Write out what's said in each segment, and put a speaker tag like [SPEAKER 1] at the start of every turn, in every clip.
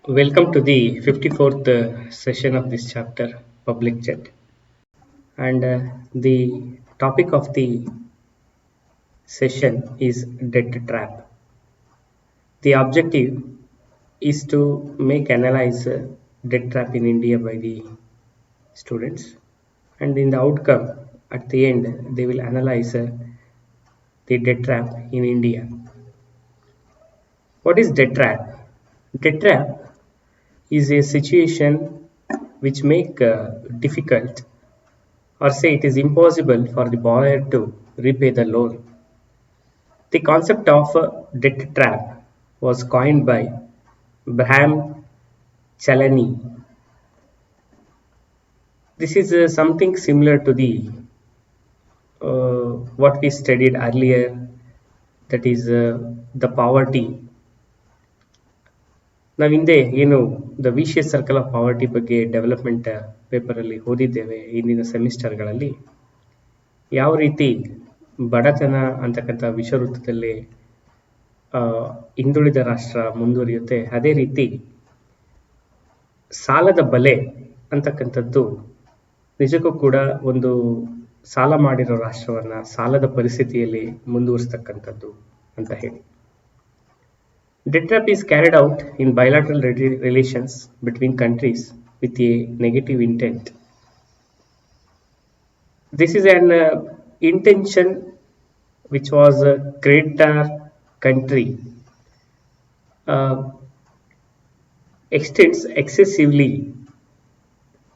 [SPEAKER 1] Welcome to the 54th session of this chapter, Public Jet. And the topic of the session is debt trap. The objective is to make analyze debt trap in India by the students. And in the outcome, at the end, they will analyze the debt trap in India. What is debt trap? Debt trap is a situation which make difficult or say it is impossible for the borrower to repay the loan. The concept of debt trap was coined by Braham Chalani. This is something similar to the what we studied earlier, that is the poverty. ನಾವು ಹಿಂದೆ ಏನು the ವಿಶಿಯಸ್ circle of poverty ಬಗ್ಗೆ development ಪೇಪರಲ್ಲಿ ಓದಿದ್ದೇವೆ ಇಂದಿನ ಸೆಮಿಸ್ಟರ್ಗಳಲ್ಲಿ. ಯಾವ ರೀತಿ ಬಡತನ ಅಂತಕ್ಕಂಥ ವಿಷವೃತ್ತದಲ್ಲಿ ಹಿಂದುಳಿದ ರಾಷ್ಟ್ರ ಮುಂದುವರಿಯುತ್ತೆ, ಅದೇ ರೀತಿ ಸಾಲದ ಬಲೆ ಅಂತಕ್ಕಂಥದ್ದು ನಿಜಕ್ಕೂ ಕೂಡ ಒಂದು ಸಾಲ ಮಾಡಿರೋ ರಾಷ್ಟ್ರವನ್ನ ಸಾಲದ ಪರಿಸ್ಥಿತಿಯಲ್ಲಿ ಮುಂದುವರಿಸ್ತಕ್ಕಂಥದ್ದು ಅಂತ ಹೇಳಿ. Debt trap is carried out in bilateral relations between countries with a negative intent. This is an intention which was a creditor country extends excessively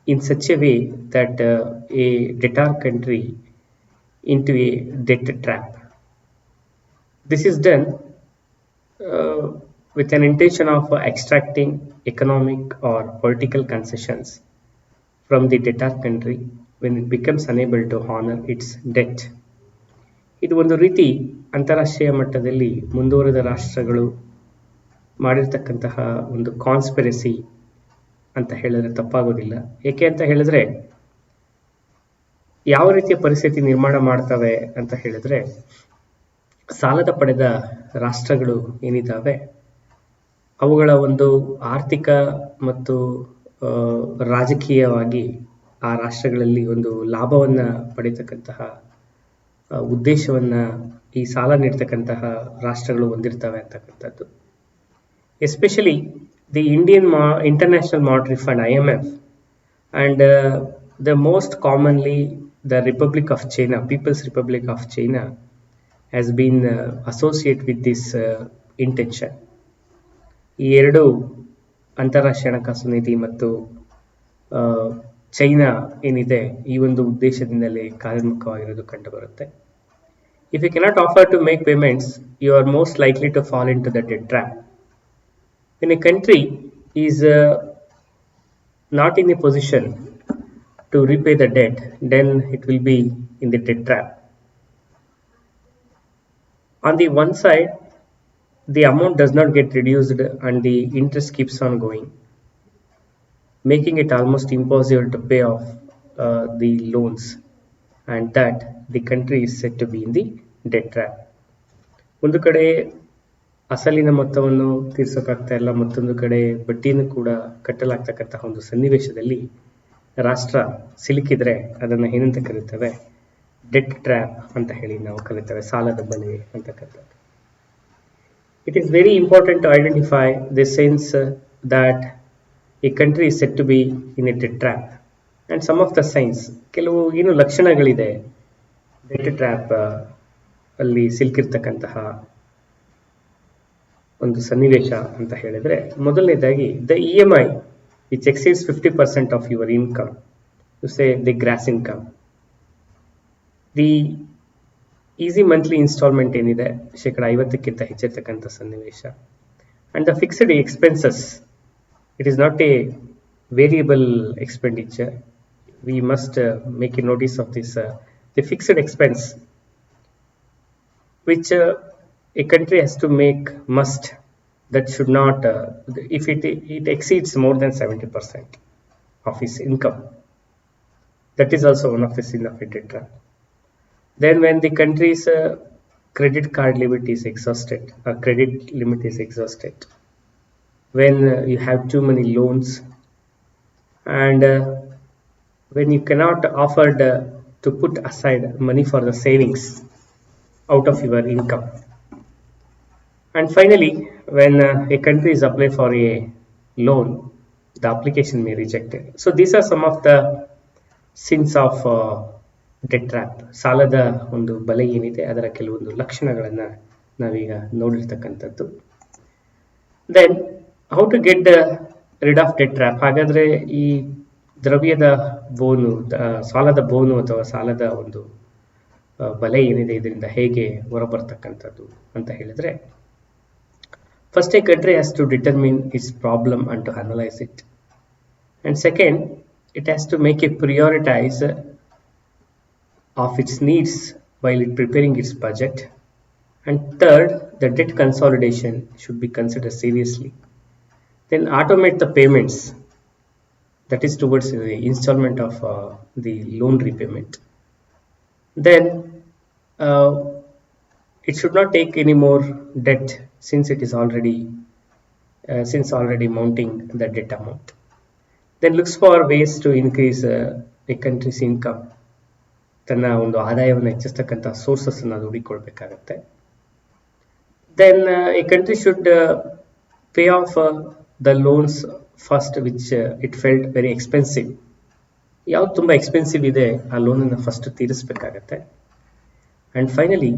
[SPEAKER 1] in such a way that a debtor country into a debt trap. This is done with an intention of extracting economic or political concessions from the debtor country when it becomes unable to honor its debt. ಇದು ಒಂದು ರೀತಿ ಅಂತಾರಾಷ್ಟ್ರೀಯ ಮಟ್ಟದಲ್ಲಿ ಮುಂದುವರೆದ ರಾಷ್ಟ್ರಗಳು ಮಾಡಿರ್ತಕ್ಕಂತಹ ಒಂದು conspiracy ಅಂತ ಹೇಳಿದ್ರೆ ತಪ್ಪಾಗೋದಿಲ್ಲ. ಏಕೆ ಅಂತ ಹೇಳಿದ್ರೆ ಯಾವ ರೀತಿಯ ಪರಿಸ್ಥಿತಿ ನಿರ್ಮಾಣ ಮಾಡ್ತವೆ ಅಂತ ಹೇಳಿದ್ರೆ, ಸಾಲದ ಪಡೆದ ರಾಷ್ಟ್ರಗಳು ಏನಿದ್ದಾವೆ ಅವುಗಳ ಒಂದು ಆರ್ಥಿಕ ಮತ್ತು ರಾಜಕೀಯವಾಗಿ ಆ ರಾಷ್ಟ್ರಗಳಲ್ಲಿ ಒಂದು ಲಾಭವನ್ನ ಪಡೆಯತಕ್ಕಂತಹ ಉದ್ದೇಶವನ್ನ ಈ ಸಾಲ ನೀಡ್ತಕ್ಕಂತಹ ರಾಷ್ಟ್ರಗಳು ಹೊಂದಿರ್ತವೆ ಅಂತಕ್ಕಂಥದ್ದು. Especially the Indian international monetary fund IMF and the most commonly the Republic of China, People's Republic of China has been associated with this intention. ಈ ಎರಡು ಅಂತಾರಾಷ್ಟ್ರೀಯ ಹಣಕಾಸು ನಿಧಿ ಮತ್ತು ಚೈನಾ ಏನಿದೆ ಈ ಒಂದು ಉದ್ದೇಶದಿಂದಲೇ ಕಾರ್ಯೋನ್ಮುಖವಾಗಿರೋದು ಕಂಡುಬರುತ್ತೆ. If you cannot offer to make payments, you are most likely to fall into the debt trap. When a country is not in a position to repay the debt, then it will be in the debt trap. On the one side, the amount does not get reduced and the interest keeps on going, making it almost impossible to pay off the loans, and that the country is said to be in the debt trap. ಒಂದು ಕಡೆ ಅಸಲಿನ ಮೊತ್ತವನ್ನು ತೀರ್ಸೋಕ್ಕಾಗ್ತಾ ಇಲ್ಲ, ಮತ್ತೊಂದು ಕಡೆ ಬಡ್ಡಿಯನ್ನು ಕೂಡ ಕಟ್ಟಲಾಗ್ತಕ್ಕಂತಹ ಒಂದು ಸನ್ನಿವೇಶದಲ್ಲಿ ರಾಷ್ಟ್ರ ಸಿಲುಕಿದ್ರೆ ಅದನ್ನು ಏನಂತ ಕರೀತೇವೆ? ಡೆಟ್ ಟ್ರ್ಯಾಪ್ ಅಂತ ಹೇಳಿ ನಾವು ಕರೀತೇವೆ, ಸಾಲದ ಬಲೆ ಅಂತಕ್ಕಂಥದ್ದು. It is very important to identify the sense that a country is said to be in a debt trap and some of the signs. ಕೆಲವು ಏನು ಲಕ್ಷಣಗಳಿದೆ ಡೆಟ್ ಟ್ರ್ಯಾಪ್ ಅಲ್ಲಿ ಸಿಲುಕಿರ್ತಕ್ಕಂತಹ ಒಂದು ಸನ್ನಿವೇಶ ಅಂತ ಹೇಳಿದ್ರೆ, ಮೊದಲನೇದಾಗಿ the EMI which exceeds 50% of your income, you say the gross income. The easy monthly instalment ಏನಿದೆ 50%ಕ್ಕಿಂತ ಹೆಚ್ಚಿರ್ತಕ್ಕಂಥ ಸನ್ನಿವೇಶ. And the fixed expenses, it is not a variable expenditure. We must make a notice of this. The fixed expense which a country has to make must, that should not if it exceeds more than 70% of his income, that is also one of the sin of a debt trap. Then when the country's credit card limit is exhausted, credit limit is exhausted, when you have too many loans, and when you cannot afford to put aside money for the savings out of your income. And finally, when a country is apply for a loan, the application may reject it. So these are some of the sins of debt trap, ಸಾಲದ ಒಂದು ಬಲೆ ಏನಿದೆ ಅದರ ಕೆಲವೊಂದು ಲಕ್ಷಣಗಳನ್ನು ನಾವೀಗ ನೋಡಿರ್ತಕ್ಕಂಥದ್ದು. Then how to get rid of debt trap. ಹಾಗಾದ್ರೆ ಈ ದ್ರವ್ಯದ ಬೋನು, ಸಾಲದ ಬೋನು ಅಥವಾ ಸಾಲದ ಒಂದು ಬಲೆ ಏನಿದೆ ಇದರಿಂದ ಹೇಗೆ ಹೊರಬರ್ತಕ್ಕಂಥದ್ದು ಅಂತ ಹೇಳಿದ್ರೆ, first a country has to determine its problem and to analyze it, and second it has to make a prioritize of its needs while it preparing its budget, and third the debt consolidation should be considered seriously. Then automate the payments, that is towards the installment of the loan repayment. Then it should not take any more debt since it is already mounting the debt amount. Then looks for ways to increase a country's income. ತನ್ನ ಒಂದು ಆದಾಯವನ್ನು ಹೆಚ್ಚಿಸ್ತಕ್ಕಂಥ sources ಅನ್ನು ಅದು ಹುಡುಕಿಕೊಳ್ಬೇಕಾಗತ್ತೆ. Then a country should pay off the loans first which it felt very expensive. ಯಾವ್ದು ತುಂಬ expensive ಇದೆ ಆ ಲೋನನ್ನು ಫಸ್ಟ್ ತೀರಿಸಬೇಕಾಗತ್ತೆ. And finally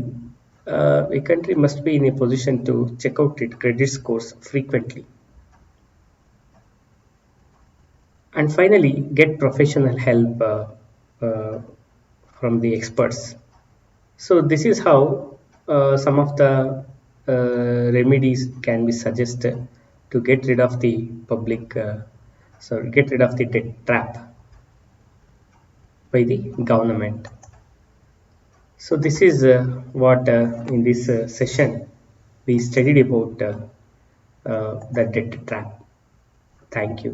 [SPEAKER 1] a country must be in a position to check out its credit scores frequently. And finally, get professional help from the experts. So this is how some of the remedies can be suggested to get rid of the get rid of the debt trap by the government. So this is what in this session we studied about the debt trap. Thank you.